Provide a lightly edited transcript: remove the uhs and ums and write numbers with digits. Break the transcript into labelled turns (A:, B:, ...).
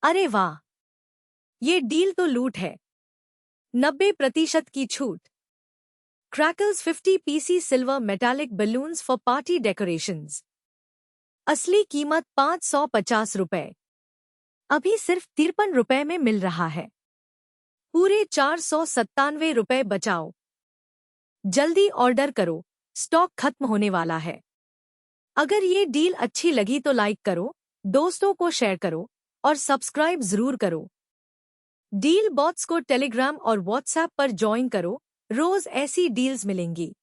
A: अरे वाह, ये डील तो लूट है। 90% की छूट। Crackles 50 PC silver metallic balloons for party decorations. असली कीमत 550 रुपए। अभी सिर्फ 53 रुपए में मिल रहा है। पूरे 497 रुपए बचाओ। जल्दी ऑर्डर करो, स्टॉक खत्म होने वाला है। अगर ये डील अच्छी लगी तो लाइक करो, दोस्तों को शेयर करो और सब्सक्राइब जरूर करो। डील बॉट्स को टेलीग्राम और व्हाट्सएप पर ज्वाइन करो, रोज ऐसी डील्स मिलेंगी।